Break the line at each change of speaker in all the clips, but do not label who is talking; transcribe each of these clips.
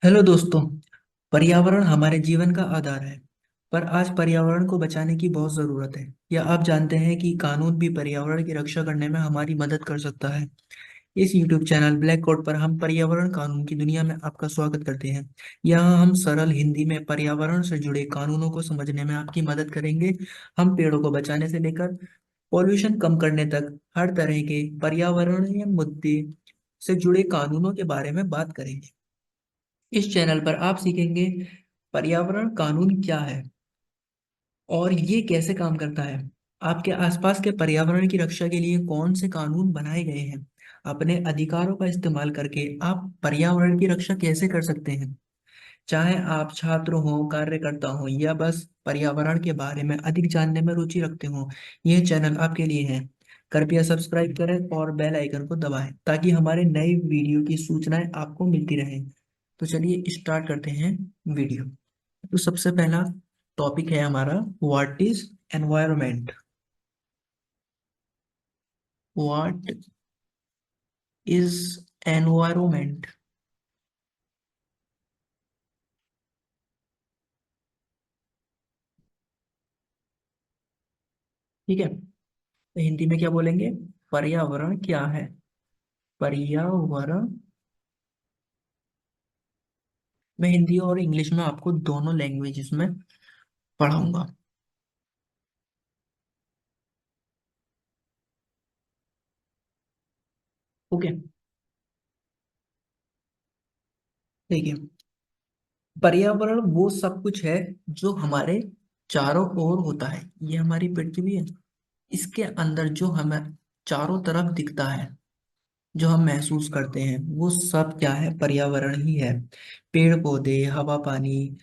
Hello दोस्तों। पर्यावरण हमारे जीवन का आधार है। पर आज पर्यावरण को बचाने की बहुत ज़रूरत है। या आप जानते हैं कि कानून भी पर्यावरण की रक्षा करने में हमारी मदद कर सकता है। इस YouTube चैनल ब्लैक कोट पर हम पर्यावरण कानून की दुनिया में आपका स्वागत करते हैं। यहाँ हम सरल हिंदी में पर्यावरण से जुड़े कानूनों को समझने में आपकी मदद करेंगे। हम पेड़ों को बचाने से लेकर पॉल्यूशन कम करने तक हर तरह के पर्यावरणीय मुद्दे से जुड़े कानूनों के बारे में बात करेंगे। इस चैनल पर आप सीखेंगे पर्यावरण कानून क्या है और ये कैसे काम करता है। आपके आसपास के पर्यावरण की रक्षा के लिए कौन से कानून बनाए गए हैं। अपने अधिकारों का इस्तेमाल करके आप पर्यावरण की रक्षा कैसे कर सकते हैं। चाहे आप छात्र हो, कार्यकर्ता हो या बस पर्यावरण के बारे में अधिक जानने में रुचि रखते हो, ये चैनल आपके लिए है। कृपया सब्सक्राइब करें और बेल आइकन को दबाएं ताकि हमारे नए वीडियो की सूचनाएं आपको मिलती रहें। तो चलिए स्टार्ट करते हैं वीडियो। तो सबसे पहला टॉपिक है हमारा, what is environment. What is environment. ठीक है, तो हिंदी में क्या बोलेंगे? पर्यावरण क्या है? पर्यावरण। मैं हिंदी और इंग्लिश में आपको दोनों लैंग्वेजेस में पढ़ाऊंगा। ओके, ठीक है। पर्यावरण वो सब कुछ है जो हमारे चारों ओर होता है। ये हमारी पृथ्वी है, इसके अंदर जो हमें चारों तरफ दिखता है, जो हम महसूस करते हैं, वो सब क्या है? पर्यावरण ही है। पेड़ पौधे, हवा पानी,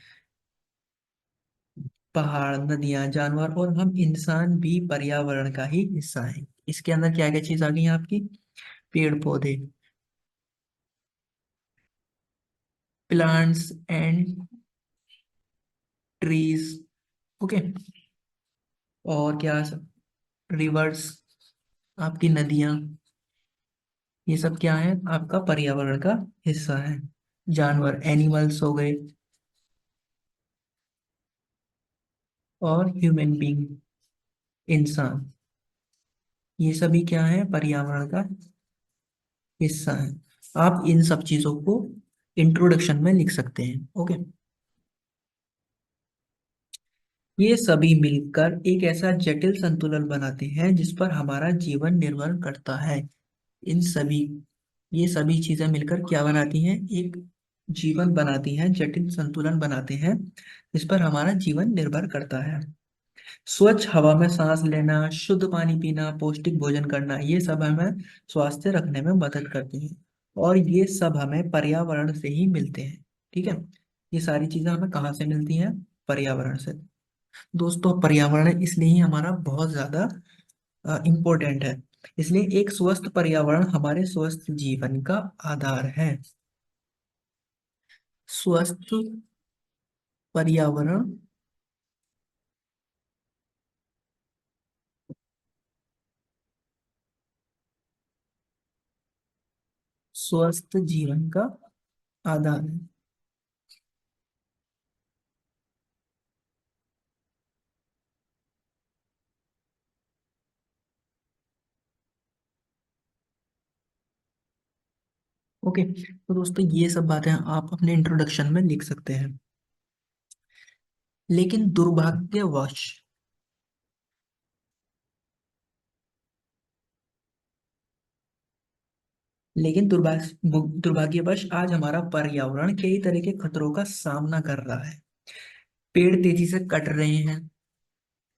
पहाड़, नदियां, जानवर और हम इंसान भी पर्यावरण का ही हिस्सा है। इसके अंदर क्या क्या चीज आ गई है आपकी? पेड़ पौधे, प्लांट्स एंड ट्रीज। ओके। और क्या? रिवर्स, आपकी नदियां, ये सब क्या है? आपका पर्यावरण का हिस्सा है। जानवर, एनिमल्स हो गए, और ह्यूमन बीइंग, इंसान, ये सभी क्या है? पर्यावरण का हिस्सा है। आप इन सब चीजों को इंट्रोडक्शन में लिख सकते हैं। ओके। ये सभी मिलकर एक ऐसा जटिल संतुलन बनाते हैं जिस पर हमारा जीवन निर्भर करता है। इन सभी, ये सभी चीजें मिलकर क्या बनाती हैं? एक जीवन बनाती हैं, जटिल संतुलन बनाते हैं जिस पर हमारा जीवन निर्भर करता है। स्वच्छ हवा में सांस लेना, शुद्ध पानी पीना, पौष्टिक भोजन करना, ये सब हमें स्वास्थ्य रखने में मदद करते हैं। और ये सब हमें पर्यावरण से ही मिलते हैं। ठीक है, ये सारी चीजें हमें कहाँ से मिलती हैं? पर्यावरण से। दोस्तों, पर्यावरण इसलिए ही हमारा बहुत ज्यादा इम्पोर्टेंट है। इसलिए एक स्वस्थ पर्यावरण हमारे स्वस्थ जीवन का आधार है। स्वस्थ पर्यावरण स्वस्थ जीवन का आधार है। ओके, तो दोस्तों ये सब बातें आप अपने इंट्रोडक्शन में लिख सकते हैं। लेकिन दुर्भाग्यवश, दुर्भाग्यवश आज हमारा पर्यावरण कई तरह के खतरों का सामना कर रहा है। पेड़ तेजी से कट रहे हैं।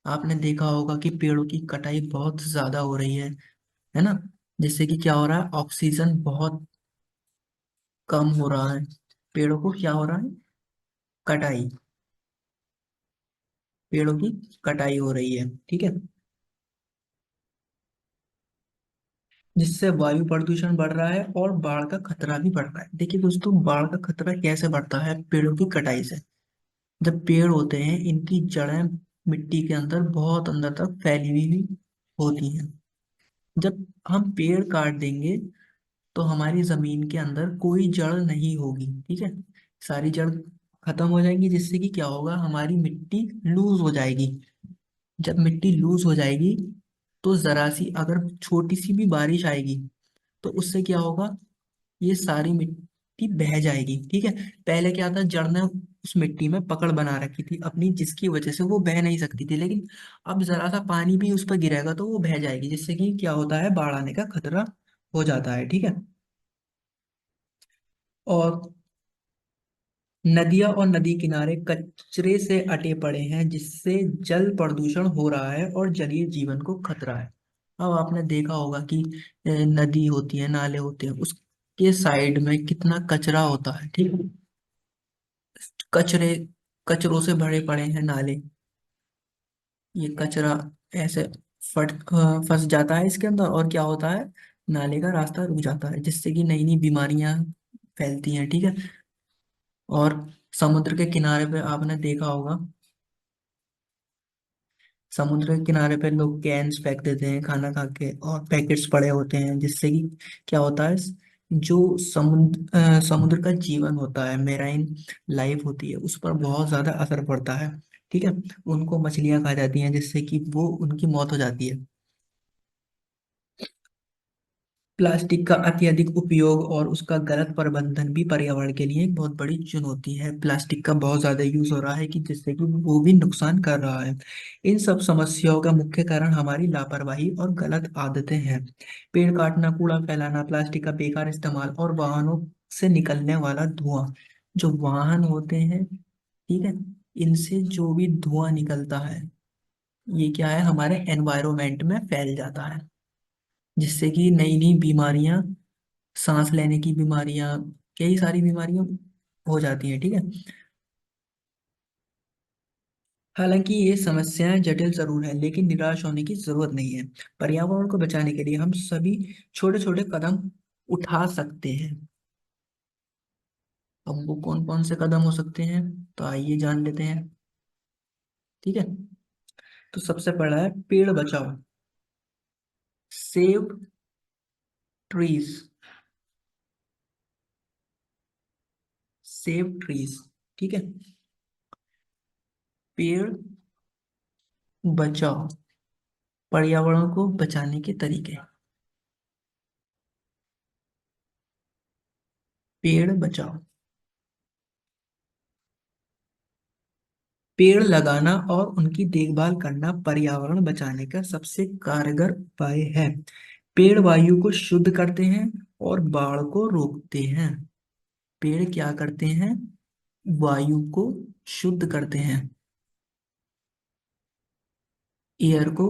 आपने देखा होगा कि पेड़ों की कटाई बहुत ज्यादा हो रही है ना? जिससे कि क्या हो रहा है? ऑक्सीजन बहुत कम हो रहा है। पेड़ों को क्या हो रहा है? कटाई, पेड़ों की कटाई हो रही है। ठीक है, जिससे वायु प्रदूषण बढ़ रहा है और बाढ़ का खतरा भी बढ़ रहा है। देखिए दोस्तों, बाढ़ का खतरा कैसे बढ़ता है? पेड़ों की कटाई से। जब पेड़ होते हैं, इनकी जड़ें मिट्टी के अंदर बहुत अंदर तक फैली हुई होती हैं। जब हम पेड़ काट देंगे तो हमारी जमीन के अंदर कोई जड़ नहीं होगी। ठीक है, सारी जड़ खत्म हो जाएंगी, जिससे कि क्या होगा, हमारी मिट्टी लूज हो जाएगी। जब मिट्टी लूज हो जाएगी तो जरा सी अगर छोटी सी भी बारिश आएगी तो उससे क्या होगा, ये सारी मिट्टी बह जाएगी। ठीक है। पहले क्या था, जड़ ने उस मिट्टी में पकड़ बना रखी थी अपनी, जिसकी वजह से वो बह नहीं सकती थी, लेकिन अब जरा सा पानी भी उस पर गिरेगा तो वो बह जाएगी, जिससे कि क्या होता है, बाढ़ आने का खतरा हो जाता है। ठीक है। और नदियां और नदी किनारे कचरे से अटे पड़े हैं, जिससे जल प्रदूषण हो रहा है और जलीय जीवन को खतरा है। अब आपने देखा होगा कि नदी होती है, नाले होते हैं, उसके साइड में कितना कचरा होता है। ठीक है। कचरे कचरों से भरे पड़े हैं नाले। ये कचरा ऐसे फंस जाता है इसके अंदर, और क्या होता है, नाले का रास्ता रुक जाता है, जिससे कि नई नई बीमारियां फैलती हैं। ठीक है। और समुद्र के किनारे पे आपने देखा होगा, समुद्र के किनारे पे लोग कैन्स फेंक देते हैं खाना खा के, और पैकेट्स पड़े होते हैं, जिससे कि क्या होता है, जो समुद्र का जीवन होता है, मेराइन लाइफ होती है, उस पर बहुत ज्यादा असर पड़ता है। ठीक है। उनको मछलियां खा जाती हैं, जिससे कि वो उनकी मौत हो जाती है। प्लास्टिक का अत्यधिक उपयोग और उसका गलत प्रबंधन भी पर्यावरण के लिए एक बहुत बड़ी चुनौती है। प्लास्टिक का बहुत ज्यादा यूज हो रहा है, कि जिससे कि वो भी नुकसान कर रहा है। इन सब समस्याओं का मुख्य कारण हमारी लापरवाही और गलत आदतें हैं। पेड़ काटना, कूड़ा फैलाना, प्लास्टिक का बेकार इस्तेमाल और वाहनों से निकलने वाला धुआं। जो वाहन होते हैं, ठीक है, इनसे जो भी धुआं निकलता है, ये क्या है, हमारे एनवायरमेंट में फैल जाता है, जिससे कि नई नई बीमारियां, सांस लेने की बीमारियां, कई सारी बीमारियां हो जाती हैं। ठीक है। हालांकि ये समस्याएं जटिल जरूर है, लेकिन निराश होने की जरूरत नहीं है। पर्यावरण को बचाने के लिए हम सभी छोटे छोटे कदम उठा सकते हैं। अब वो कौन कौन से कदम हो सकते हैं, तो आइए जान लेते हैं। ठीक है। तो सबसे पहला है पेड़ बचाओ, सेव ट्रीज। Save trees. ठीक है। पेड़ बचाओ, पर्यावरण को बचाने के तरीके। पेड़ बचाओ, पेड़ लगाना और उनकी देखभाल करना पर्यावरण बचाने का सबसे कारगर उपाय है। पेड़ वायु को शुद्ध करते हैं और बाढ़ को रोकते हैं। पेड़ क्या करते हैं, वायु को शुद्ध करते हैं, एयर को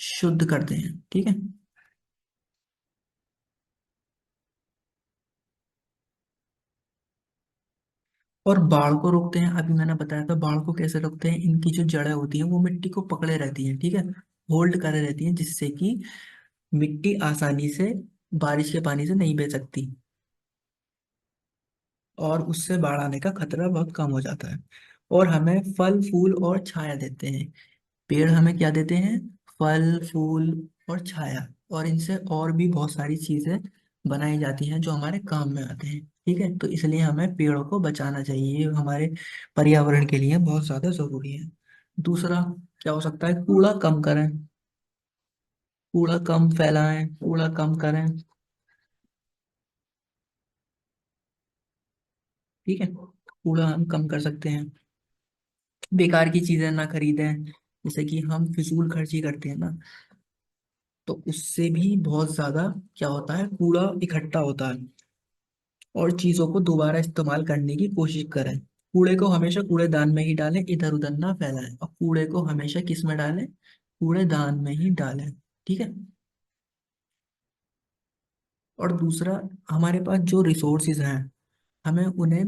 शुद्ध करते हैं। ठीक है। और बाढ़ को रोकते हैं, अभी मैंने बताया था बाढ़ को कैसे रोकते हैं, इनकी जो जड़ें होती हैं वो मिट्टी को पकड़े रहती हैं। ठीक है। होल्ड करे रहती हैं, जिससे कि मिट्टी आसानी से बारिश के पानी से नहीं बह सकती, और उससे बाढ़ आने का खतरा बहुत कम हो जाता है। और हमें फल फूल और छाया देते हैं। पेड़ हमें क्या देते हैं, फल फूल और छाया, और इनसे और भी बहुत सारी चीजें बनाई जाती हैं जो हमारे काम में आते हैं। ठीक है। तो इसलिए हमें पेड़ों को बचाना चाहिए, ये हमारे पर्यावरण के लिए बहुत ज्यादा जरूरी है। दूसरा क्या हो सकता है, कूड़ा कम करें, कूड़ा कम फैलाएं, कूड़ा कम करें। ठीक है। कूड़ा हम कम कर सकते हैं, बेकार की चीजें ना खरीदें, जैसे कि हम फिजूल खर्ची करते हैं ना, तो उससे भी बहुत ज्यादा क्या होता है, कूड़ा इकट्ठा होता है। और चीजों को दोबारा इस्तेमाल करने की कोशिश करें। कूड़े को हमेशा कूड़ेदान में ही डालें, इधर उधर ना फैलाएं, और कूड़े को हमेशा किस में डालें, कूड़ेदान में ही डालें। ठीक है। और दूसरा, हमारे पास जो रिसोर्सेज हैं, हमें उन्हें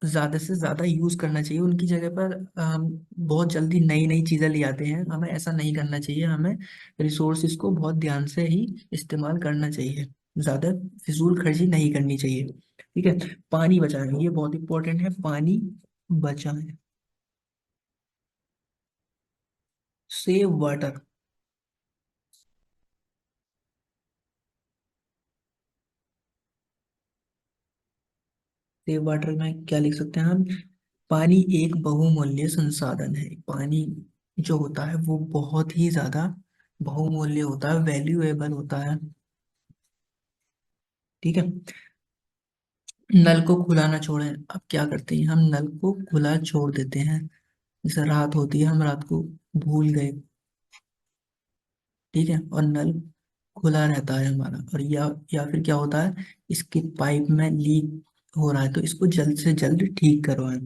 ज्यादा से ज्यादा यूज करना चाहिए। उनकी जगह पर हम बहुत जल्दी नई नई चीजें ले आते हैं, हमें ऐसा नहीं करना चाहिए। हमें रिसोर्सेज को बहुत ध्यान से ही इस्तेमाल करना चाहिए, ज्यादा फिजूल खर्ची नहीं करनी चाहिए। ठीक है। पानी बचाएं, ये बहुत इंपॉर्टेंट है, पानी बचाएं। Save water. सेव वाटर में क्या लिख सकते हैं हम? पानी एक बहुमूल्य संसाधन है। पानी जो होता है वो बहुत ही ज्यादा बहुमूल्य होता है, वैल्यूएबल होता है। ठीक है। नल को खुला ना छोड़ें। अब क्या करते हैं हम? नल को खुला छोड़ देते हैं। जैसे रात होती है, हम रात को भूल गए, ठीक है, और नल खुला रहता है हमारा, और या फिर क्या होता है, इसके पाइप में लीक हो रहा है, तो इसको जल्द से जल्द ठीक करवाएं।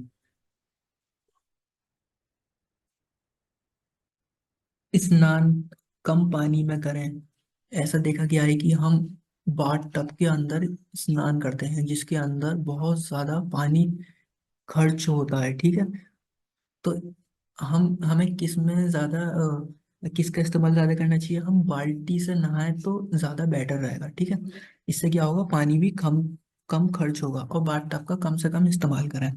स्नान कम पानी में करें। ऐसा देखा गया है कि हम बाथ टब के अंदर स्नान करते हैं जिसके अंदर बहुत ज्यादा पानी खर्च होता है, ठीक है। तो हम हमें किस में ज्यादा किसका इस्तेमाल ज्यादा करना चाहिए? हम बाल्टी से नहाएं तो ज्यादा बेटर रहेगा, ठीक है। इससे क्या होगा, पानी भी कम कम खर्च होगा, और बाथ टब का कम से कम इस्तेमाल करें।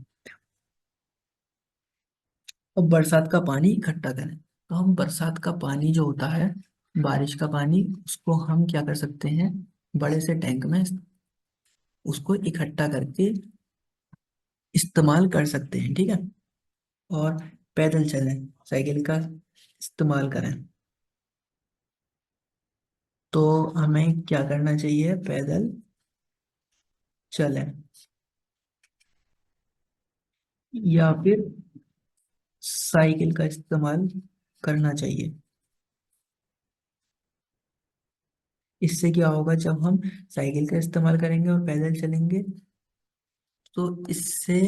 और बरसात का पानी इकट्ठा करें। तो हम बरसात का पानी जो होता है, बारिश का पानी, उसको हम क्या कर सकते हैं, बड़े से टैंक में उसको इकट्ठा करके इस्तेमाल कर सकते हैं, ठीक है। और पैदल चलें, साइकिल का इस्तेमाल करें। तो हमें क्या करना चाहिए? पैदल चलें, या फिर साइकिल का इस्तेमाल करना चाहिए। इससे क्या होगा, जब हम साइकिल का इस्तेमाल करेंगे और पैदल चलेंगे, तो इससे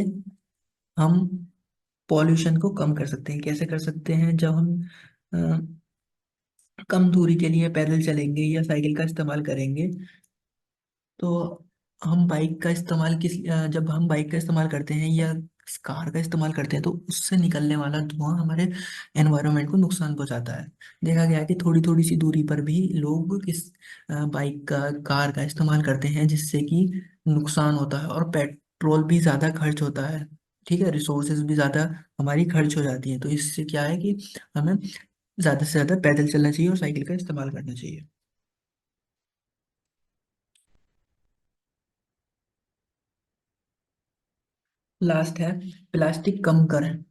हम पॉल्यूशन को कम कर सकते हैं। कैसे कर सकते हैं? जब हम कम दूरी के लिए पैदल चलेंगे या साइकिल का इस्तेमाल करेंगे, तो हम बाइक का इस्तेमाल जब हम बाइक का इस्तेमाल करते हैं या कार का इस्तेमाल करते हैं, तो उससे निकलने वाला धुआं हमारे एनवायरनमेंट को नुकसान पहुंचाता है। देखा गया है कि थोड़ी थोड़ी सी दूरी पर भी लोग इस बाइक का, कार का इस्तेमाल करते हैं, जिससे कि नुकसान होता है और पेट्रोल भी ज़्यादा खर्च होता है, ठीक है, रिसोर्सेज भी ज़्यादा हमारी खर्च हो जाती है। तो इससे क्या है कि हमें ज़्यादा से ज़्यादा पैदल चलना चाहिए और साइकिल का इस्तेमाल करना चाहिए। लास्ट है, प्लास्टिक कम करें।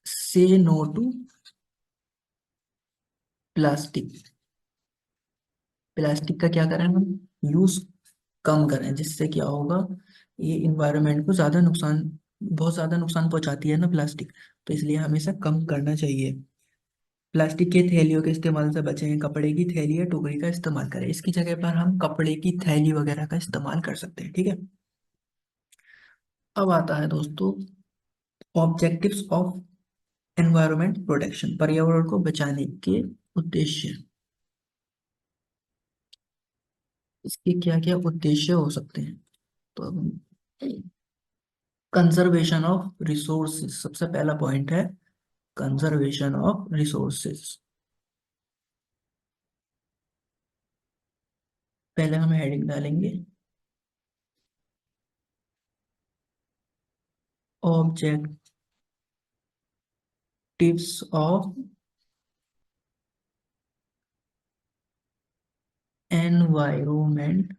से नो टू प्लास्टिक। प्लास्टिक का क्या करें हम? यूज कम करें। जिससे क्या होगा, ये इन्वायरमेंट को ज्यादा नुकसान, बहुत ज्यादा नुकसान पहुंचाती है ना प्लास्टिक, तो इसलिए हमेशा कम करना चाहिए। प्लास्टिक के थैलियों के इस्तेमाल से बचें। कपड़े की थैली या टोकरी का इस्तेमाल करें। इसकी जगह पर हम कपड़े की थैली वगैरह का इस्तेमाल कर सकते हैं, ठीक है। अब आता है दोस्तों, ऑब्जेक्टिव्स ऑफ एनवायरमेंट प्रोटेक्शन, पर्यावरण को बचाने के उद्देश्य। इसके क्या क्या उद्देश्य हो सकते हैं? तो कंजर्वेशन ऑफ रिसोर्सेज सबसे पहला पॉइंट है, कंजर्वेशन ऑफ रिसोर्सेज। पहले हम हेडिंग डालेंगे, ऑब्जेक्टिव्स ऑफ एनवायरोमेंट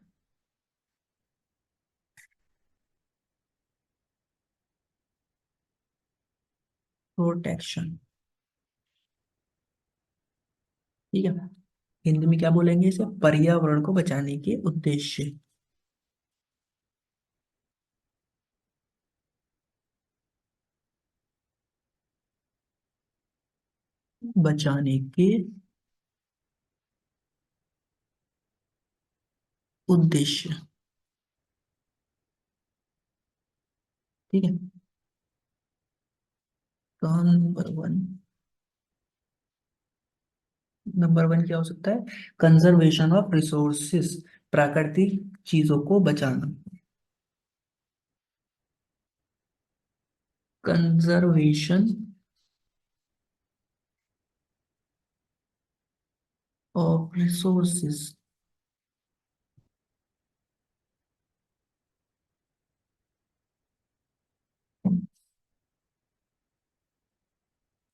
प्रोटेक्शन, ठीक है। हिंदी में क्या बोलेंगे इसे? पर्यावरण को बचाने के उद्देश्य। बचाने के उद्देश्य, ठीक है। तो नंबर वन क्या हो सकता है? कंजर्वेशन ऑफ रिसोर्सेस, प्राकृतिक चीजों को बचाना। Conservation of resources.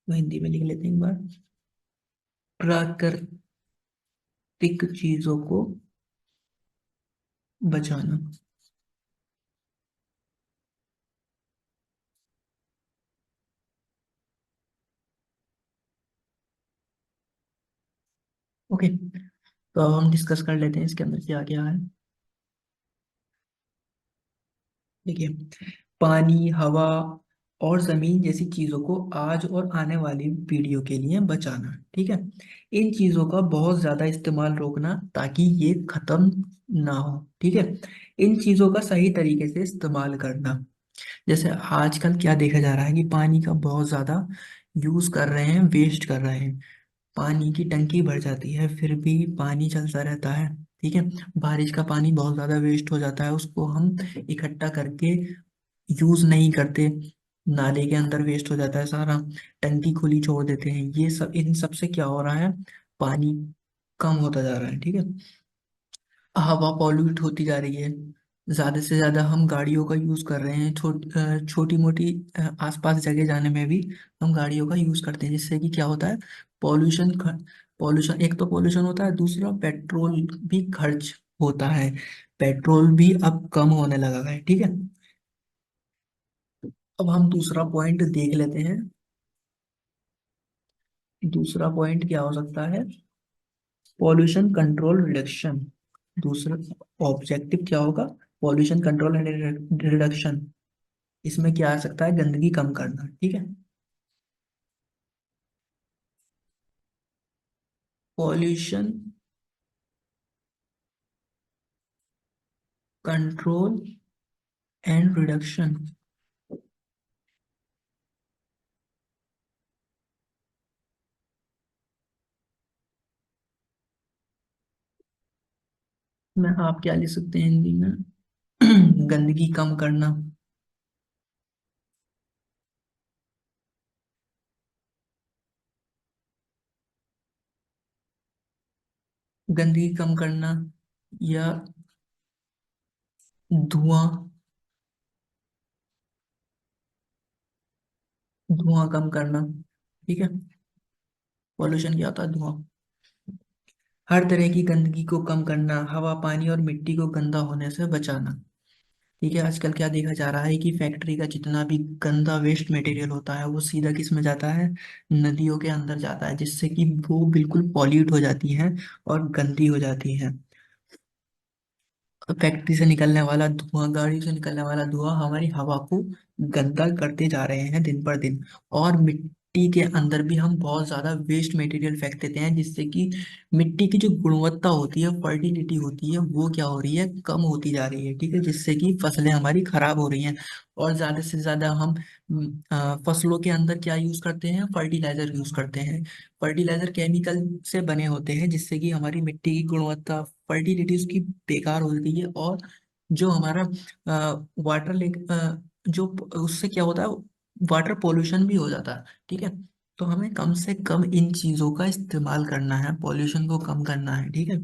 तो हिंदी में लिख लेते हैं एक बार, प्राकृतिक चीजों को बचाना। ओके, तो अब हम डिस्कस कर लेते हैं इसके अंदर क्या क्या है। देखिए, पानी, हवा और जमीन जैसी चीजों को आज और आने वाली पीढ़ियों के लिए बचाना, ठीक है। इन चीजों का बहुत ज्यादा इस्तेमाल रोकना ताकि ये खत्म ना हो, ठीक है। इन चीजों का सही तरीके से इस्तेमाल करना। जैसे आजकल क्या देखा जा रहा है कि पानी का बहुत ज्यादा यूज कर रहे हैं, वेस्ट कर रहे हैं। पानी की टंकी भर जाती है फिर भी पानी चलता रहता है, ठीक है। बारिश का पानी बहुत ज्यादा वेस्ट हो जाता है, उसको हम इकट्ठा करके यूज नहीं करते, नाले के अंदर वेस्ट हो जाता है सारा, टंकी खुली छोड़ देते हैं। ये सब, इन सब से क्या हो रहा है, पानी कम होता जा रहा है, ठीक है। हवा पॉल्यूट होती जा रही है, ज्यादा से ज्यादा हम गाड़ियों का यूज कर रहे हैं, छोटी मोटी आसपास जगह जाने में भी हम गाड़ियों का यूज करते हैं, जिससे कि क्या होता है, पॉल्यूशन पॉल्यूशन, एक तो पॉल्यूशन होता है, दूसरा पेट्रोल भी खर्च होता है। पेट्रोल भी अब कम होने लगा है, ठीक है। अब हम दूसरा पॉइंट देख लेते हैं। दूसरा पॉइंट क्या हो सकता है, पॉल्यूशन कंट्रोल रिडक्शन। दूसरा ऑब्जेक्टिव क्या होगा, पॉल्यूशन कंट्रोल एंड रिडक्शन। इसमें क्या आ सकता है, गंदगी कम करना, ठीक है। Pollution control and reduction. में आप क्या लिख सकते हैं हिंदी में, गंदगी कम करना। गंदगी कम करना, या धुआं, धुआं कम करना, ठीक है। पॉल्यूशन क्या होता है, धुआं। हर तरह की गंदगी को कम करना, हवा, पानी और मिट्टी को गंदा होने से बचाना, ठीक है। आजकल क्या देखा जा रहा है कि फैक्ट्री का जितना भी गंदा वेस्ट मटेरियल होता है वो सीधा किस में जाता है, नदियों के अंदर जाता है, जिससे कि वो बिल्कुल पॉल्यूट हो जाती हैं और गंदी हो जाती हैं। फैक्ट्री से निकलने वाला धुआं, गाड़ी से निकलने वाला धुआं हमारी हवा को गंदा करते जा रहे हैं दिन पर दिन। और मिट्टी के अंदर भी हम बहुत ज्यादा वेस्ट मटेरियल फेंक देते हैं, जिससे कि मिट्टी की जो गुणवत्ता होती है, फर्टिलिटी होती है, वो क्या हो रही है, कम होती जा रही है, ठीक है। जिससे कि फसलें हमारी खराब हो रही हैं। और ज्यादा से ज्यादा हम फसलों के अंदर क्या यूज करते हैं, फर्टिलाइजर यूज करते हैं। फर्टिलाइजर केमिकल से बने होते हैं, जिससे कि हमारी मिट्टी की गुणवत्ता, फर्टिलिटी उसकी बेकार हो गई है। और जो हमारा वाटर लेक, जो उससे क्या होता है, वाटर पोल्यूशन भी हो जाता है, ठीक है। तो हमें कम से कम इन चीजों का इस्तेमाल करना है, पॉल्यूशन को कम करना है, ठीक है।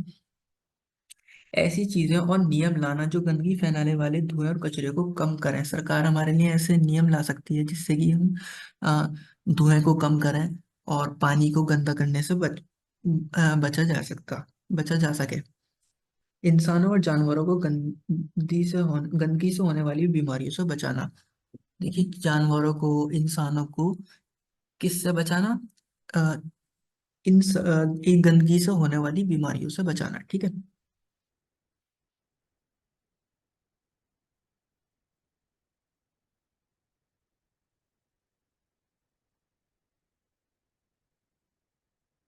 ऐसी चीजें और नियम लाना जो गंदगी फैलाने वाले धुएं और कचरे को कम करें। सरकार हमारे लिए ऐसे नियम ला सकती है जिससे कि हम अ, धुएं को कम करें और पानी को गंदा करने से बचा जा सके। इंसानों और जानवरों को गंदगी से होने वाली बीमारियों से बचाना। देखिए, जानवरों को, इंसानों को किससे बचाना, अ, इन गंदगी से होने वाली बीमारियों से बचाना, ठीक है।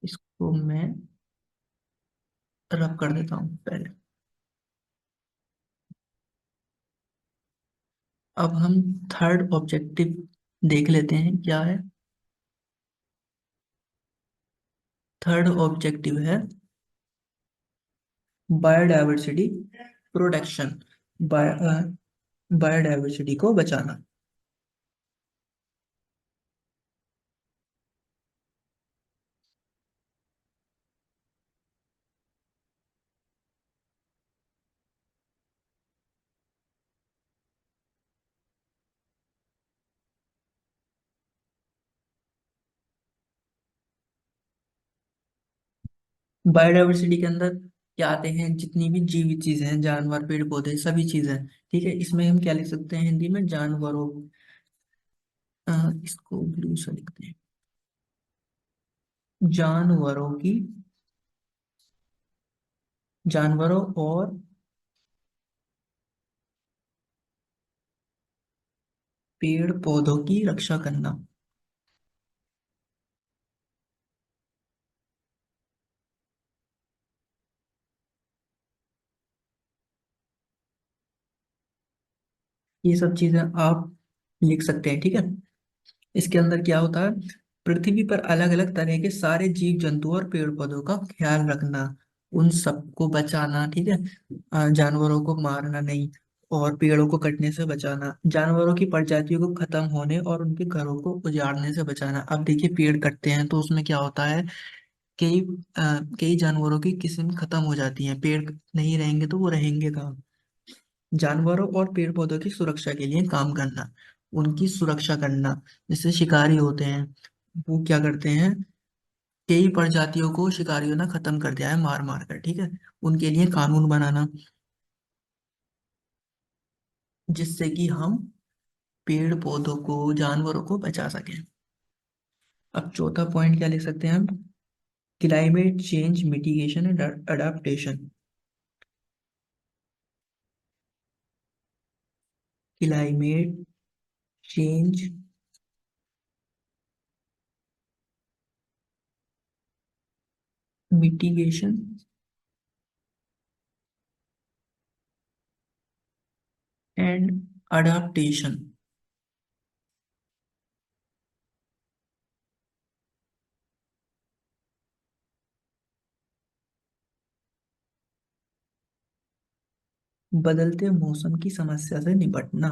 इसको मैं रब कर देता हूँ पहले। अब हम थर्ड ऑब्जेक्टिव देख लेते हैं क्या है। थर्ड ऑब्जेक्टिव है बायोडायवर्सिटी प्रोटेक्शन। बायोडायवर्सिटी को बचाना। बायोडायवर्सिटी के अंदर क्या आते हैं, जितनी भी जीवित चीजें हैं, जानवर, पेड़ पौधे, सभी चीजें। ठीक है, इसमें हम क्या लिख सकते हैं हिंदी में, जानवरों। इसको ब्लू से लिखते हैं, जानवरों की, जानवरों और पेड़ पौधों की रक्षा करना। ये सब चीजें आप लिख सकते हैं। ठीक है, इसके अंदर क्या होता है, पृथ्वी पर अलग अलग तरह के सारे जीव जंतु और पेड़ पौधों का ख्याल रखना, उन सबको बचाना। ठीक है, जानवरों को मारना नहीं, और पेड़ों को कटने से बचाना, जानवरों की प्रजातियों को खत्म होने और उनके घरों को उजाड़ने से बचाना। अब देखिए, पेड़ कटते हैं तो उसमें क्या होता है, कई कई जानवरों की किस्म खत्म हो जाती है, पेड़ नहीं रहेंगे तो वो रहेंगे कहाँ। जानवरों और पेड़ पौधों की सुरक्षा के लिए काम करना, उनकी सुरक्षा करना। जैसे शिकारी होते हैं, वो क्या करते हैं, कई प्रजातियों को शिकारियों ने खत्म कर दिया है मार मार कर। ठीक है, उनके लिए कानून बनाना, जिससे कि हम पेड़ पौधों को, जानवरों को बचा सकें। अब चौथा पॉइंट क्या लिख सकते हैं हम, climate change mitigation and adaptation. Climate change mitigation and adaptation. बदलते मौसम की समस्या से निपटना।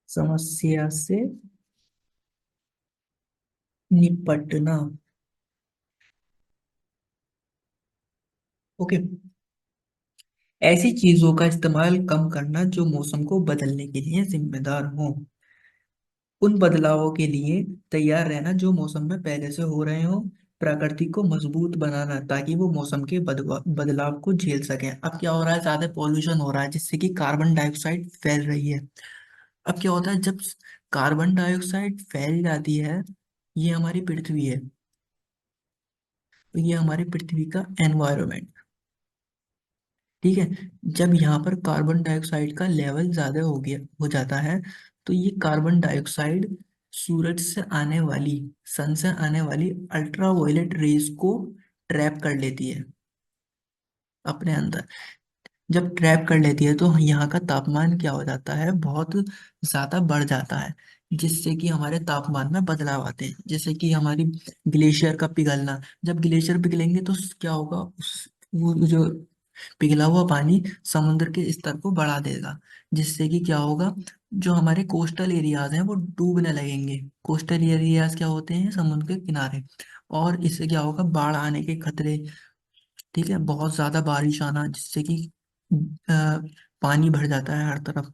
समस्या से निपटना। ओके, ऐसी चीजों का इस्तेमाल कम करना जो मौसम को बदलने के लिए जिम्मेदार हो, उन बदलावों के लिए तैयार रहना जो मौसम में पहले से हो रहे हो, प्रकृति को मजबूत बनाना ताकि वो मौसम के बदलाव को झेल सकें। अब क्या हो रहा है, ज्यादा पॉल्यूशन हो रहा है जिससे कि कार्बन डाइऑक्साइड फैल रही है। अब क्या होता है, जब कार्बन डाइऑक्साइड फैल जाती है, ये हमारी पृथ्वी है, तो ये हमारी पृथ्वी का एनवायरनमेंट। ठीक है, जब यहाँ पर कार्बन डाइऑक्साइड का लेवल ज्यादा हो जाता है, तो ये कार्बन डाइऑक्साइड सूरज से आने वाली, सन से आने वाली अल्ट्रावायलेट रेज को ट्रैप कर लेती है अपने अंदर। जब ट्रैप कर लेती है तो यहाँ का तापमान क्या हो जाता है, बहुत ज्यादा बढ़ जाता है, जिससे कि हमारे तापमान में बदलाव आते हैं। जैसे कि हमारी ग्लेशियर का पिघलना, जब ग्लेशियर पिघलेंगे तो क्या होगा, उस वो जो पिघला हुआ पानी समुद्र के स्तर को बढ़ा देगा, जिससे कि क्या होगा, जो हमारे कोस्टल एरियाज हैं वो डूबने लगेंगे। कोस्टल एरियाज क्या होते हैं, समुद्र के किनारे। और इससे क्या होगा, बाढ़ आने के खतरे। ठीक है, बहुत ज्यादा बारिश आना, जिससे कि पानी भर जाता है हर तरफ।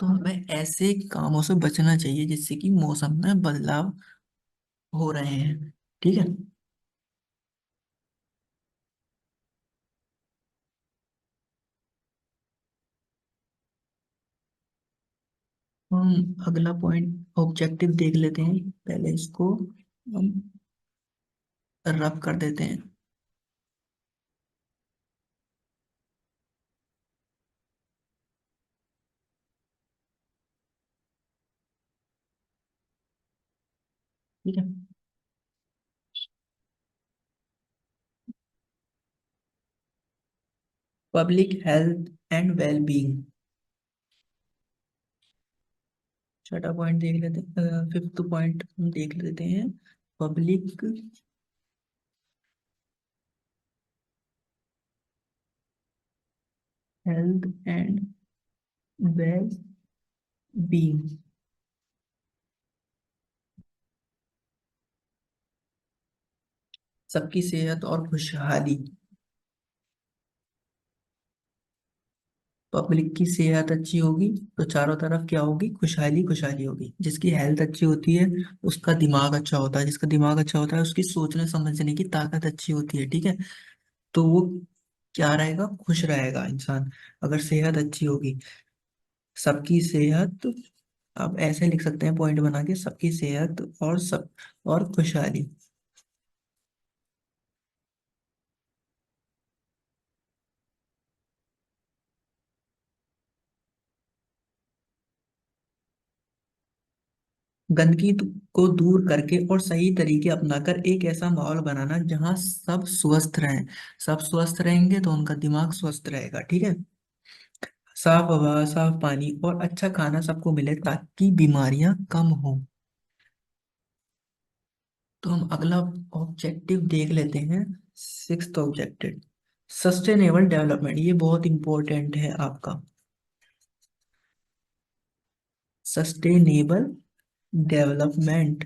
तो हमें ऐसे कामों से बचना चाहिए जिससे कि मौसम में बदलाव हो रहे हैं। ठीक है, हम अगला पॉइंट ऑब्जेक्टिव देख लेते हैं, पहले इसको हम रब कर देते हैं। ठीक है, public health and well being. छठा पॉइंट देख लेते हैं, फिफ्थ पॉइंट हम देख लेते हैं, public health and well being. सबकी सेहत और खुशहाली। पब्लिक की सेहत अच्छी होगी तो चारों तरफ क्या होगी, खुशहाली खुशहाली होगी। जिसकी हेल्थ अच्छी होती है उसका दिमाग अच्छा होता है, जिसका दिमाग अच्छा होता है उसकी सोचने समझने की ताकत अच्छी होती है, ठीक है। तो वो क्या रहेगा, खुश रहेगा इंसान, अगर सेहत अच्छी होगी। सबकी सेहत, आप ऐसे लिख सकते हैं पॉइंट बना के, सबकी सेहत और सब और खुशहाली। गंदगी को दूर करके और सही तरीके अपनाकर एक ऐसा माहौल बनाना जहाँ सब स्वस्थ रहें। सब स्वस्थ रहेंगे तो उनका दिमाग स्वस्थ रहेगा, ठीक है। साफ हवा, साफ पानी और अच्छा खाना सबको मिले ताकि बीमारियां कम हो। तो हम अगला ऑब्जेक्टिव देख लेते हैं, सिक्स्थ ऑब्जेक्टिव, सस्टेनेबल डेवलपमेंट। ये बहुत इंपॉर्टेंट है आपका, सस्टेनेबल डेवलपमेंट।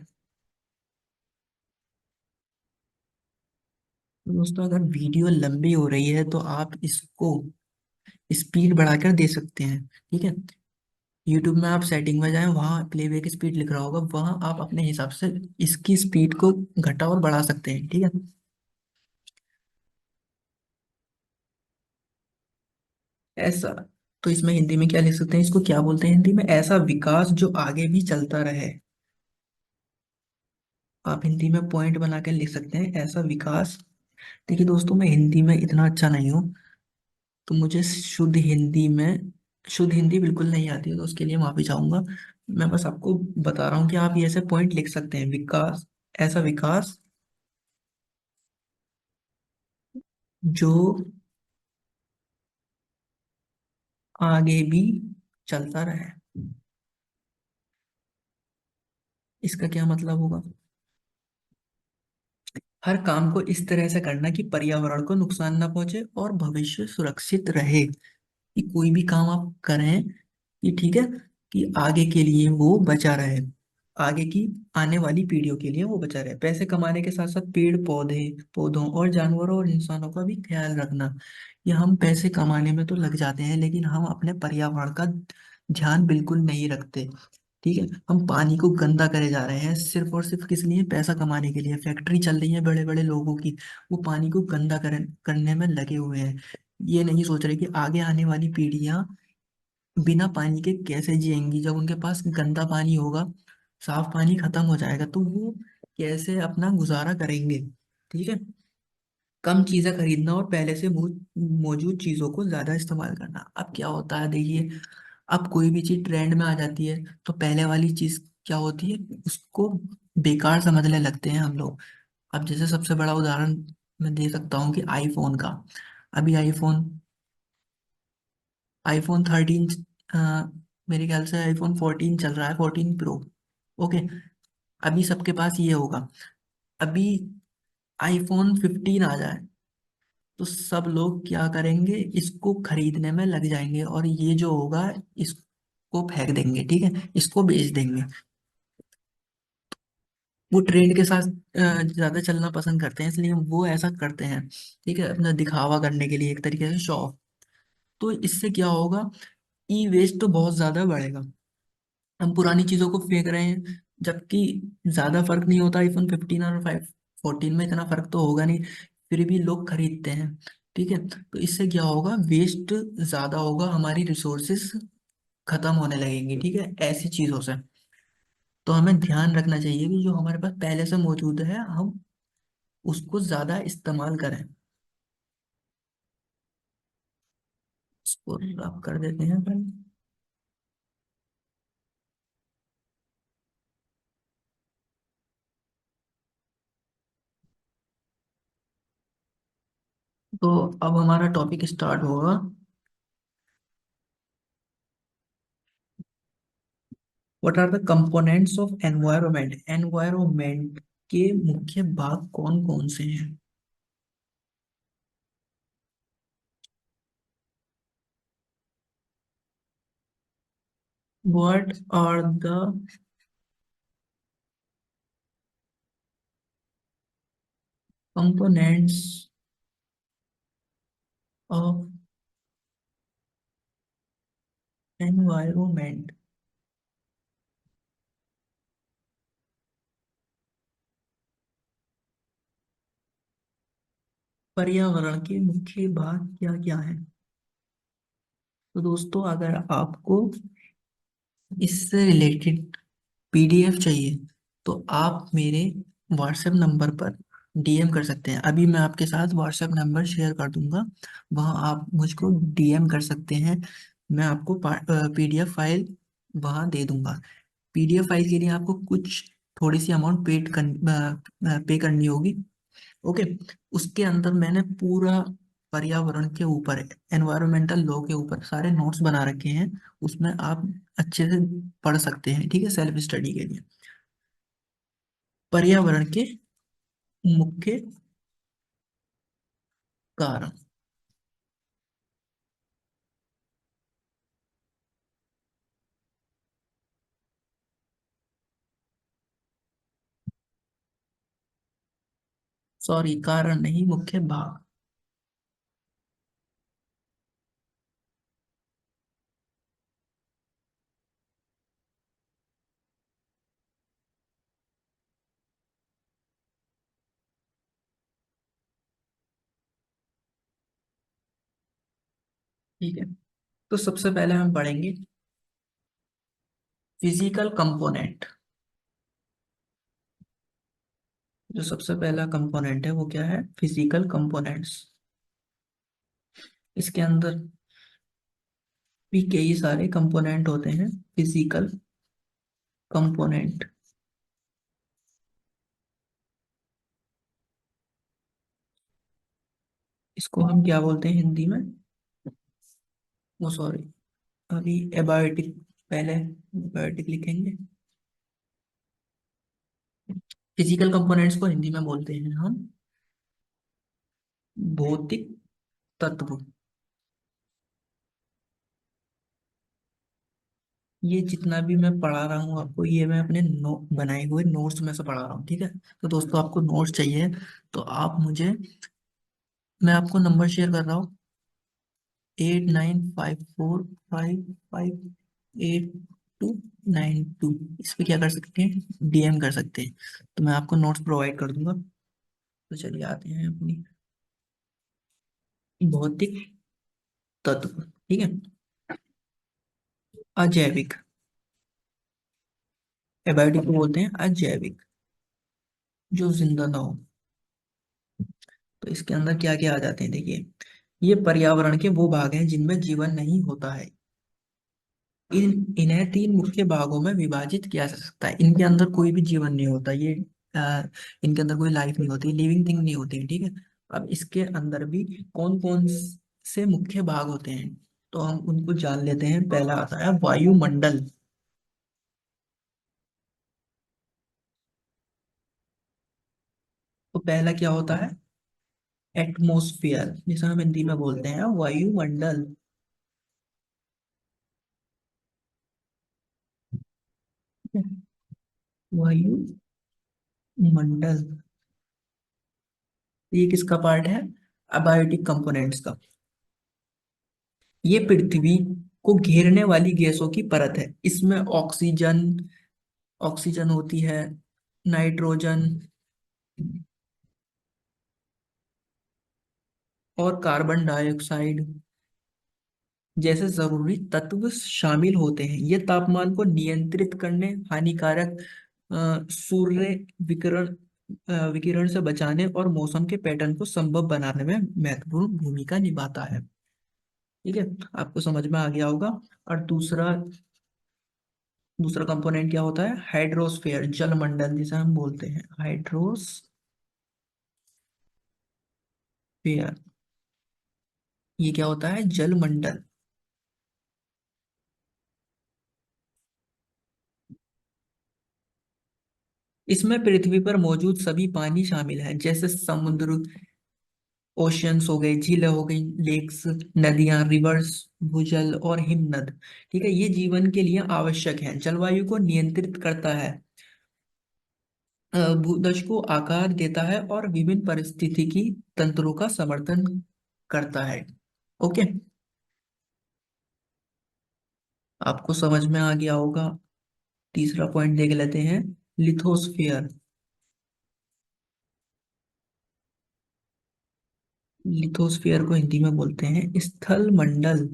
दोस्तों अगर वीडियो लंबी हो रही है तो आप इसको स्पीड बढ़ाकर दे सकते हैं, ठीक है। यूट्यूब में आप सेटिंग में जाएं, वहाँ प्लेबैक स्पीड लिख रहा होगा, वहाँ आप अपने हिसाब से इसकी स्पीड को घटा और बढ़ा सकते हैं, ठीक है। ऐसा, तो इसमें हिंदी में क्या लिख सकते हैं, इसको क्या बोलते हैं हिंदी में, ऐसा विकास जो आगे भी चलता रहे। आप हिंदी में पॉइंट बना के लिख सकते हैं, ऐसा विकास। देखिए दोस्तों, मैं हिंदी में इतना अच्छा नहीं हूँ, तो मुझे शुद्ध हिंदी बिल्कुल नहीं आती है, तो उसके लिए माफी चाहूंगा। मैं बस आपको बता रहा हूँ कि आप ये ऐसे पॉइंट लिख सकते हैं, विकास, ऐसा विकास जो आगे भी चलता रहे। इसका क्या मतलब होगा, हर काम को इस तरह से करना कि पर्यावरण को नुकसान ना पहुंचे और भविष्य सुरक्षित रहे। कि कोई भी काम आप करें कि ठीक है, कि आगे के लिए वो बचा रहे, आगे की आने वाली पीढ़ियों के लिए वो बचा रहे। पैसे कमाने के साथ साथ पेड़ पौधे, पौधों और जानवरों और इंसानों का भी ख्याल रखना। ये हम पैसे कमाने में तो लग जाते हैं लेकिन हम अपने पर्यावरण का ध्यान बिल्कुल नहीं रखते, ठीक है। हम पानी को गंदा करे जा रहे हैं सिर्फ और सिर्फ किस लिए, पैसा कमाने के लिए। फैक्ट्री चल रही है बड़े बड़े लोगों की, वो पानी को गंदा करने में लगे हुए हैं। ये नहीं सोच रहे कि आगे आने वाली पीढ़ियां बिना पानी के कैसे जिएंगी। जब उनके पास गंदा पानी होगा, साफ पानी खत्म हो जाएगा, तो वो कैसे अपना गुजारा करेंगे, ठीक है। कम चीजें खरीदना और पहले से मौजूद चीजों को ज्यादा इस्तेमाल करना। अब क्या होता है देखिए, अब कोई भी चीज ट्रेंड में आ जाती है तो पहले वाली चीज क्या होती है, उसको बेकार समझने लगते हैं हम लोग। अब जैसे सबसे बड़ा उदाहरण मैं दे सकता हूँ कि आईफोन का। अभी आईफोन 13, मेरे ख्याल से आईफोन 14 चल रहा है, 14 प्रो। ओके, अभी सबके पास ये होगा। अभी आईफोन 15 आ जाए तो सब लोग क्या करेंगे, इसको खरीदने में लग जाएंगे और ये जो होगा इसको फेंक देंगे, ठीक है, इसको बेच देंगे। वो ट्रेंड के साथ ज्यादा चलना पसंद करते हैं, इसलिए वो ऐसा करते हैं, ठीक है, अपना दिखावा करने के लिए, एक तरीके से शो ऑफ। तो इससे क्या होगा, ई वेस्ट तो बहुत ज्यादा बढ़ेगा। हम पुरानी चीजों को फेंक रहे हैं, जबकि ज्यादा फर्क नहीं होता आईफोन 15 और 14 में, इतना फर्क तो होगा नहीं, फिर भी लोग खरीदते हैं, ठीक है। तो इससे क्या होगा, वेस्ट ज्यादा होगा, हमारी रिसोर्सेस खत्म होने लगेंगी, ठीक है, ऐसी चीजों से। तो हमें ध्यान रखना चाहिए कि जो हमारे पास पहले से मौजूद है हम उसको ज्यादा इस्तेमाल करें। इसको रब कर देते हैं अपन। तो अब हमारा टॉपिक स्टार्ट होगा। What are the components of environment, environment के मुख्य भाग कौन कौन से हैं। What are the components of environment. पर्यावरण के मुख्य भाग क्या क्या है? तो दोस्तों, अगर आपको इससे रिलेटेड पीडीएफ चाहिए तो आप मेरे व्हाट्सएप नंबर पर डीएम कर सकते हैं। अभी मैं आपके साथ व्हाट्सएप नंबर शेयर कर दूंगा, वहाँ आप मुझको डीएम कर सकते हैं। मैं आपको पीडीएफ फाइल वहाँ दे दूंगा। पीडीएफ फाइल के लिए आपको कुछ थोड़ी सी अमाउंट पे करनी होगी। ओके। उसके अंदर मैंने पूरा पर्यावरण के ऊपर, एनवायरमेंटल लॉ के ऊपर सारे नोट्स बना रखे हैं। उसमें आप अच्छे से पढ़ सकते हैं, ठीक है, सेल्फ स्टडी के लिए। पर्यावरण के मुख्य कारण। सॉरी, कारण नहीं, मुख्य भाग। ठीक है, तो सबसे पहले हम पढ़ेंगे फिजिकल कंपोनेंट। जो सबसे पहला कंपोनेंट है वो क्या है? Physical components. इसके अंदर भी कई सारे कंपोनेंट होते हैं। फिजिकल कंपोनेंट, इसको हम क्या बोलते हैं हिंदी में? वो सॉरी, अभी एबायोटिक, पहले एबायोटिक लिखेंगे। फिजिकल कंपोनेंट्स को हिंदी में बोलते हैं हम भौतिक तत्व। ये जितना भी मैं पढ़ा रहा हूँ आपको, ये मैं अपने बनाए हुए नोट्स में से पढ़ा रहा हूँ, ठीक है। तो दोस्तों, आपको नोट्स चाहिए तो आप मुझे, मैं आपको नंबर शेयर कर रहा हूँ, 8954558292। इस पे क्या कर सकते हैं? डीएम कर सकते हैं, तो मैं आपको नोट्स प्रोवाइड कर दूंगा। तो चलिए आते हैं अपनी भौतिक तत्व, ठीक है। अजैविक, एबायोटिक को बोलते हैं अजैविक, जो जिंदा ना हो। तो इसके अंदर क्या क्या आ जाते हैं, देखिए। ये पर्यावरण के वो भाग हैं जिनमें जीवन नहीं होता है। इन्हें तीन मुख्य भागों में विभाजित किया जा सकता है। इनके अंदर कोई भी जीवन नहीं होता, ये इनके अंदर कोई लाइफ नहीं होती, लिविंग थिंग नहीं होती, ठीक है। अब इसके अंदर भी कौन कौन से मुख्य भाग होते हैं, तो हम उनको जान लेते हैं। पहला आता है वायुमंडल। तो पहला क्या होता है? एटमोस्फियर, जिसे हम हिंदी में बोलते हैं वायुमंडल। वायुमंडल, ये किसका पार्ट है? अबायोटिक कंपोनेंट्स का। ये पृथ्वी को घेरने वाली गैसों की परत है। इसमें ऑक्सीजन ऑक्सीजन होती है, नाइट्रोजन और कार्बन डाइऑक्साइड जैसे जरूरी तत्व शामिल होते हैं। ये तापमान को नियंत्रित करने, हानिकारक सूर्य विकिरण विकिरण से बचाने और मौसम के पैटर्न को संभव बनाने में महत्वपूर्ण भूमिका निभाता है। ठीक है, आपको समझ में आ गया होगा। और दूसरा दूसरा कंपोनेंट क्या होता है? हाइड्रोस्फीयर, जलमंडल जिसे हम बोलते हैं हाइड्रोस्फीयर। ये क्या होता है? जलमंडल। इसमें पृथ्वी पर मौजूद सभी पानी शामिल है, जैसे समुद्र, ओशियंस हो गए, झीलें हो गई, लेक्स, नदियां, रिवर्स, भूजल और हिमनद। ठीक है, ये जीवन के लिए आवश्यक है, जलवायु को नियंत्रित करता है, भूदश को आकार देता है और विभिन्न परिस्थितिकी तंत्रों का समर्थन करता है। ओके। आपको समझ में आ गया होगा। तीसरा पॉइंट देख लेते हैं, लिथोस्फीयर। लिथोस्फीयर को हिंदी में बोलते हैं स्थल मंडल।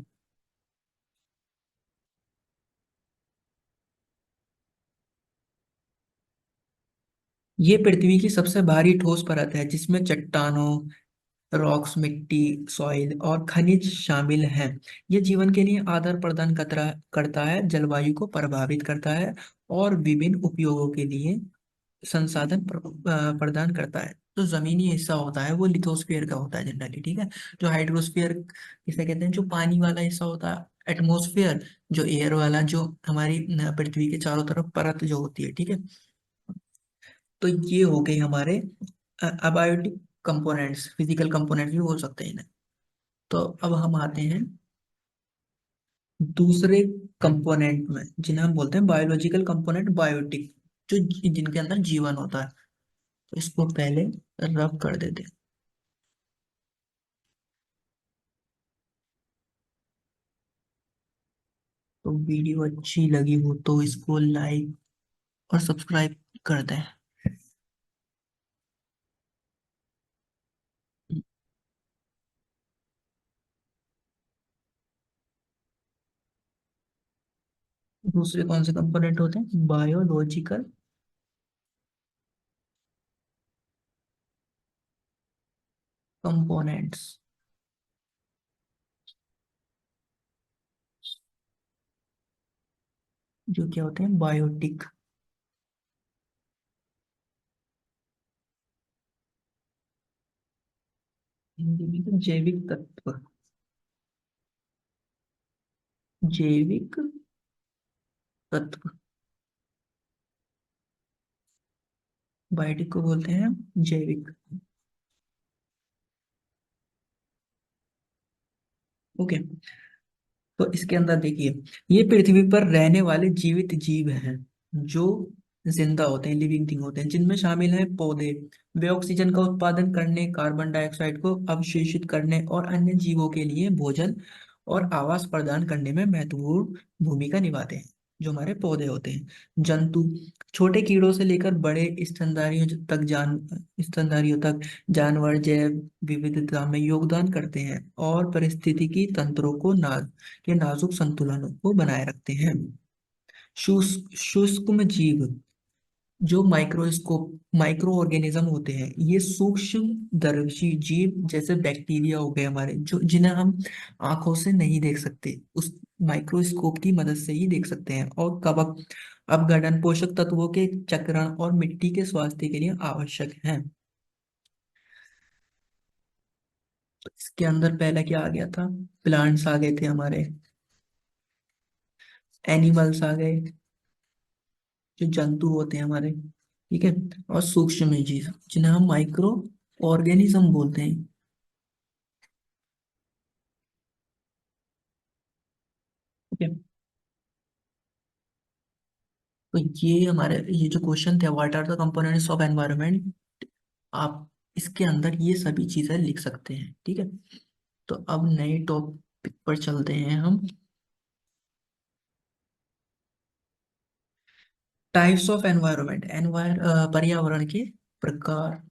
ये पृथ्वी की सबसे भारी ठोस परत है जिसमें चट्टानों, रॉक्स, मिट्टी, सॉइल और खनिज शामिल हैं। ये जीवन के लिए आधार प्रदान करता है, जलवायु को प्रभावित करता है और विभिन्न उपयोगों के लिए संसाधन प्रदान करता है। जो जमीनी हिस्सा होता है वो लिथोस्फीयर का होता है जनरली, ठीक है। जो हाइड्रोस्फीयर किसे कहते हैं, जो पानी वाला हिस्सा होता है। एटमॉस्फेयर जो एयर वाला, जो हमारी पृथ्वी के चारों तरफ परत जो होती है, ठीक है। तो ये हो गए हमारे अबायोटिक कंपोनेंट्स, फिजिकल कंपोनेंट्स भी बोल सकते हैं इन्हें। तो अब हम आते हैं दूसरे कंपोनेंट में, जिन्हें हम बोलते हैं बायोलॉजिकल कंपोनेंट, बायोटिक, जो जिनके अंदर जीवन होता है। तो इसको पहले रब कर देते हैं। तो वीडियो अच्छी लगी हो तो इसको लाइक और सब्सक्राइब कर दें। दूसरे कौन से कंपोनेंट होते हैं, बायोलॉजिकल कंपोनेंट्स, जो क्या होते हैं, बायोटिक। हिंदी में तो जैविक तत्व, जैविक तत्व, बायोटिक को बोलते हैं जैविक। ओके। तो इसके अंदर देखिए, ये पृथ्वी पर रहने वाले जीवित जीव हैं जो जिंदा होते हैं, लिविंग थिंग होते हैं, जिनमें शामिल हैं पौधे। वे ऑक्सीजन का उत्पादन करने, कार्बन डाइऑक्साइड को अवशोषित करने और अन्य जीवों के लिए भोजन और आवास प्रदान करने में महत्वपूर्ण भूमिका निभाते हैं। जो हमारे पौधे होते हैं, जंतु, छोटे कीड़ों से लेकर बड़े स्तनधारियों तक जानवर जैव विविधता में योगदान करते हैं और पारिस्थितिकी तंत्रों के नाजुक संतुलन को बनाए रखते हैं। सूक्ष्म जीव, जो माइक्रो ऑर्गेनिज्म होते हैं, ये सूक्ष्म दर्शी जीव जैसे बैक्टीरिया हो गए हमारे, जो जिन्हें हम आंखों से नहीं देख सकते, उस माइक्रोस्कोप की मदद से ही देख सकते हैं, और कवक अपघटन पोषक तत्वों के चक्रण और मिट्टी के स्वास्थ्य के लिए आवश्यक हैं। तो इसके अंदर पहला क्या आ गया था, प्लांट्स आ गए थे हमारे, एनिमल्स आ गए, जो जंतु होते हैं हमारे, ठीक है। और सूक्ष्म जीव, जिन्हें हम माइक्रो ऑर्गेनिज्म बोलते हैं, ठीक है। तो ये हमारे, ये जो क्वेश्चन थे, what are the components of environment, आप इसके अंदर ये सभी चीजें लिख सकते हैं, ठीक है। तो अब नए टॉपिक पर चलते हैं हम। टाइप्स ऑफ एनवायरनमेंट, पर्यावरण के प्रकार।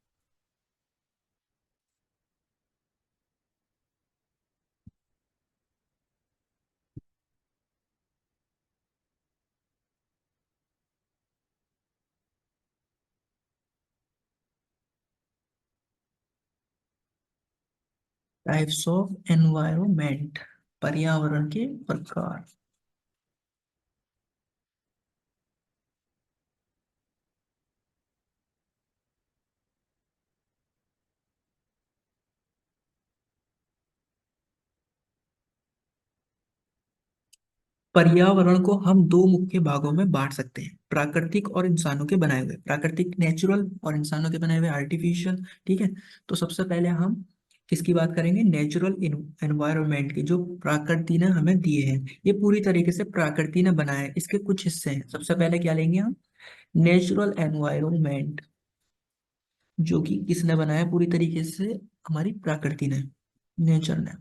टाइप्स ऑफ एनवायरनमेंट, पर्यावरण के प्रकार। पर्यावरण को हम दो मुख्य भागों में बांट सकते हैं, प्राकृतिक और इंसानों के बनाए हुए। प्राकृतिक नेचुरल, और इंसानों के बनाए हुए आर्टिफिशियल, ठीक है। तो सबसे पहले हम किसकी बात करेंगे, नेचुरल एनवायरनमेंट की, जो प्रकृति ने हमें दिए हैं। ये पूरी तरीके से प्रकृति ने बनाया है, इसके कुछ हिस्से हैं। सबसे पहले क्या लेंगे हम, नेचुरल एनवायरनमेंट, जो कि किसने बनाया पूरी तरीके से, हमारी प्रकृति ने, नेचर ने।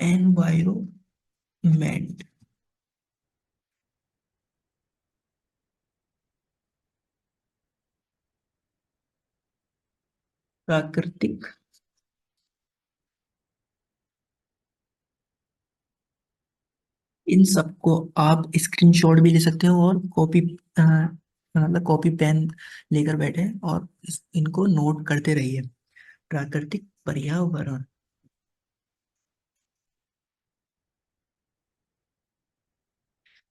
एनवायरनमेंट, प्राकृतिक। इन सबको आप स्क्रीनशॉट भी ले सकते हो और कॉपी, मतलब कॉपी पेन लेकर बैठे और इनको नोट करते रहिए। प्राकृतिक पर्यावरण।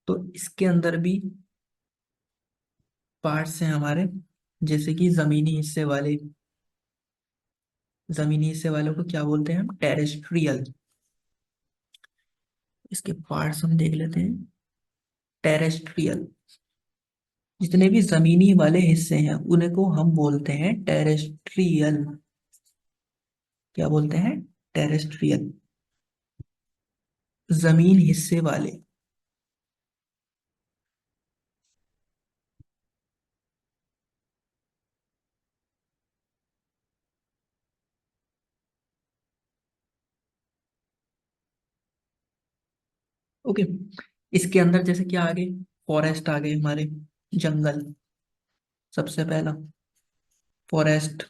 तो इसके अंदर भी पार्ट्स हैं हमारे, जैसे कि जमीनी हिस्से वालों को क्या बोलते हैं हम? टेरेस्ट्रियल। इसके पार्ट्स हम देख लेते हैं। टेरेस्ट्रियल। जितने भी जमीनी वाले हिस्से हैं उन्हें को हम बोलते हैं टेरेस्ट्रियल। क्या बोलते हैं? टेरेस्ट्रियल। जमीन हिस्से वाले। ओके। इसके अंदर जैसे क्या आ गए? फॉरेस्ट आ गए हमारे, जंगल। सबसे पहला फॉरेस्ट,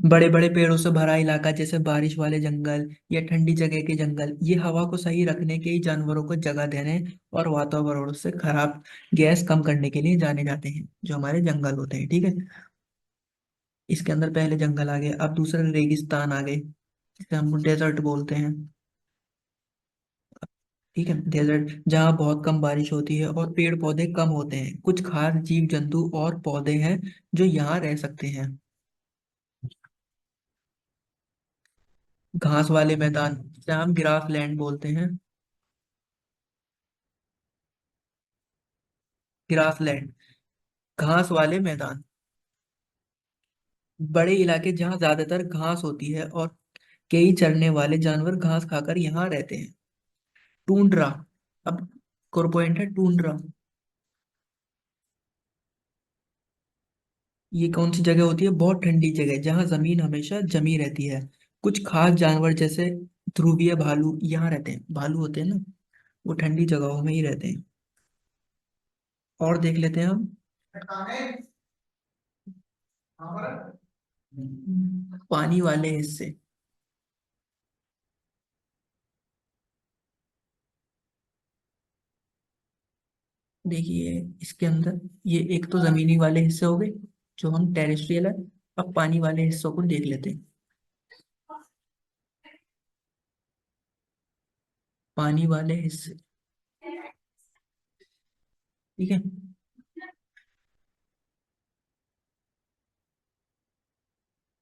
बड़े बड़े पेड़ों से भरा इलाका, जैसे बारिश वाले जंगल या ठंडी जगह के जंगल, ये हवा को सही रखने के ही जानवरों को जगह देने और वातावरण से खराब गैस कम करने के लिए जाने जाते हैं, जो हमारे जंगल होते हैं। ठीक है। इसके अंदर पहले जंगल आ गए, अब दूसरे रेगिस्तान आ गए, जिसे हम डेजर्ट बोलते हैं। ठीक है, डेजर्ट जहाँ बहुत कम बारिश होती है और पेड़ पौधे कम होते हैं। कुछ खास जीव जंतु और पौधे हैं जो यहाँ रह सकते हैं। घास वाले मैदान, जिसे हम ग्रास लैंड बोलते हैं। ग्रास लैंड, घास वाले मैदान। बड़े इलाके जहाँ ज्यादातर घास होती है और कई चरने वाले जानवर घास खाकर यहाँ रहते हैं। टूंड्रा। अब कोरपोएंट है टूंड्रा। ये कौन सी जगह होती है? बहुत ठंडी जगह जहाँ जमीन हमेशा जमी रहती है। कुछ खास जानवर जैसे ध्रुवीय भालू यहाँ रहते हैं। भालू होते हैं ना, वो ठंडी जगहों में ही रहते हैं। और देख लेते हैं हम पानी वाले हिस्से। देखिए इसके अंदर, ये एक तो जमीनी वाले हिस्से हो गए जो हम टेरेस्ट्रियल है। अब पानी वाले हिस्सों को देख लेते हैं। पानी वाले हिस्से। ठीक है।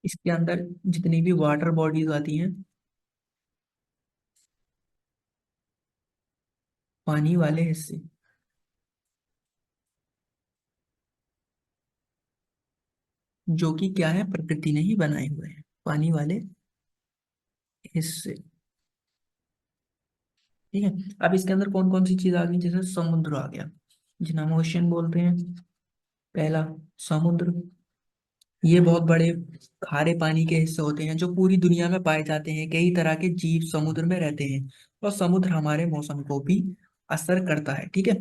इसके अंदर जितनी भी वाटर बॉडीज आती हैं, पानी वाले हिस्से, जो कि क्या है? प्रकृति ने ही बनाए हुए हैं, पानी वाले हिस्से। ठीक है। अब इसके अंदर कौन कौन सी चीज आ गई? जैसे समुद्र आ गया, जिन्हें हम ओशियन बोलते हैं। पहला समुद्र। ये बहुत बड़े खारे पानी के हिस्से होते हैं जो पूरी दुनिया में पाए जाते हैं। कई तरह के जीव समुद्र में रहते हैं और समुद्र हमारे मौसम को भी असर करता है। ठीक है।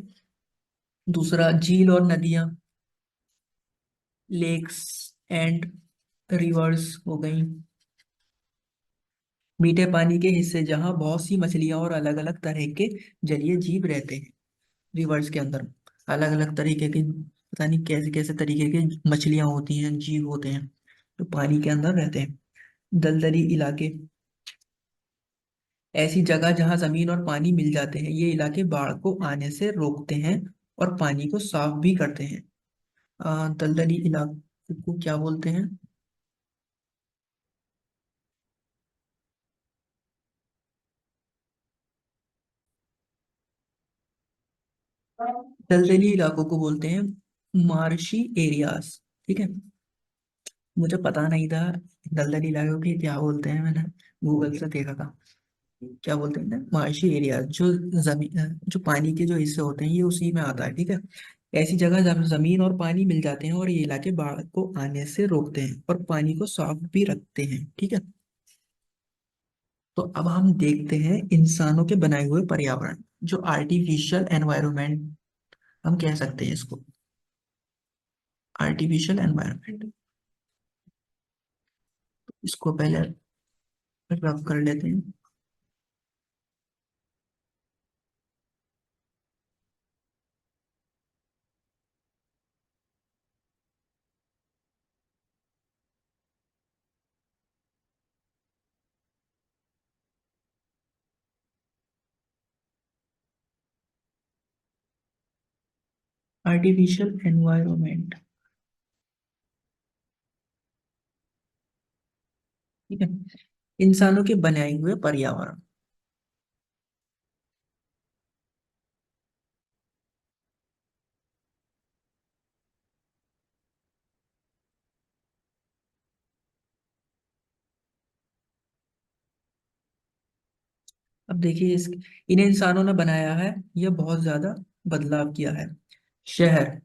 दूसरा झील और नदियां, लेक्स एंड रिवर्स हो गई। मीठे पानी के हिस्से जहाँ बहुत सी मछलियां और अलग अलग तरह के जलीय जीव रहते हैं। रिवर्स के अंदर अलग अलग तरीके के, पता नहीं कैसे कैसे तरीके के मछलियां होती हैं, जीव होते हैं जो पानी के अंदर रहते हैं। दलदली इलाके, ऐसी जगह जहां जमीन और पानी मिल जाते हैं। ये इलाके बाढ़ को आने से रोकते हैं और पानी को साफ भी करते हैं। दलदली इलाके को क्या बोलते हैं? दलदली इलाकों को बोलते हैं मार्शी एरियाज। ठीक है। मुझे पता नहीं था दलदली इलाकों के क्या बोलते हैं, मैंने गूगल से देखा था। क्या बोलते हैं ना, मार्शी एरिया, जो जमीन, जो पानी के जो हिस्से होते हैं, ये उसी में आता है। ठीक है। ऐसी जगह जहाँ जमीन और पानी मिल जाते हैं और ये इलाके बाढ़ को आने से रोकते हैं और पानी को साफ भी रखते हैं। ठीक है। तो अब हम देखते हैं इंसानों के बनाए हुए पर्यावरण, जो आर्टिफिशियल एनवायरनमेंट हम कह सकते हैं इसको। Artificial environment. इसको पहले रब कर लेते हैं। Artificial environment. ठीक है। इंसानों के बनाए हुए पर्यावरण। अब देखिए इस इन इंसानों ने बनाया है, यह बहुत ज्यादा बदलाव किया है। शहर।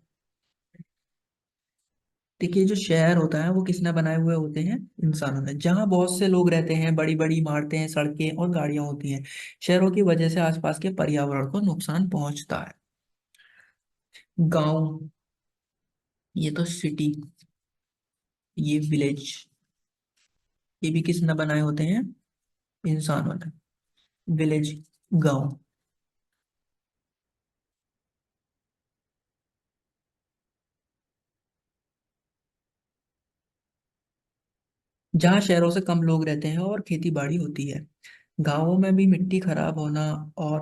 देखिए जो शहर होता है वो किसने बनाए हुए होते हैं? इंसानों ने। जहाँ बहुत से लोग रहते हैं, बड़ी बड़ी इमारतें, सड़कें और गाड़ियां होती हैं, शहरों की वजह से आसपास के पर्यावरण को नुकसान पहुंचता है। गांव, ये तो सिटी, ये विलेज, ये भी किसने बनाए होते हैं? इंसानों ने। विलेज, गांव। जहाँ शहरों से कम लोग रहते हैं और खेती बाड़ी होती है। गांवों में भी मिट्टी खराब होना और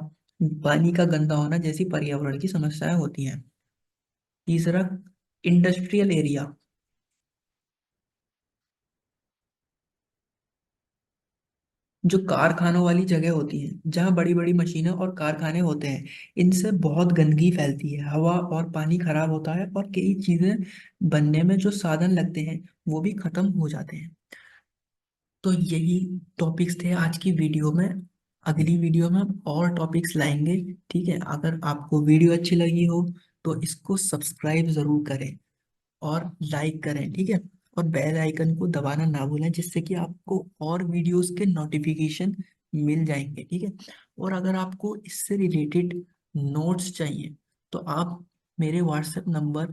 पानी का गंदा होना जैसी पर्यावरण की समस्याएं होती हैं। तीसरा, इंडस्ट्रियल एरिया। जो कारखानों वाली जगह होती है, जहाँ बड़ी बड़ी मशीनें और कारखाने होते हैं, इनसे बहुत गंदगी फैलती है, हवा और पानी खराब होता है और कई चीजें बनने में जो साधन लगते हैं वो भी खत्म हो जाते हैं। तो यही टॉपिक्स थे आज की वीडियो में। अगली वीडियो में हम और टॉपिक्स लाएंगे। ठीक है, अगर आपको वीडियो अच्छी लगी हो तो इसको सब्सक्राइब जरूर करें और लाइक करें। ठीक है, और बेल आइकन को दबाना ना भूलें, जिससे कि आपको और वीडियोस के नोटिफिकेशन मिल जाएंगे। ठीक है, और अगर आपको इससे रिलेटेड नोट्स चाहिए तो आप मेरे व्हाट्सएप नंबर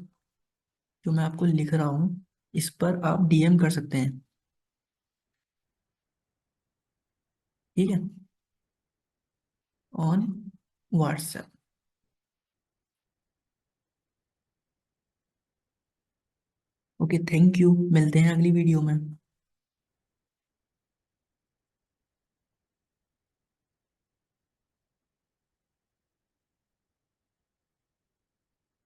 जो मैं आपको लिख रहा हूँ, इस पर आप डीएम कर सकते हैं। ठीक है, on WhatsApp. Okay, thank you, मिलते हैं अगली वीडियो में।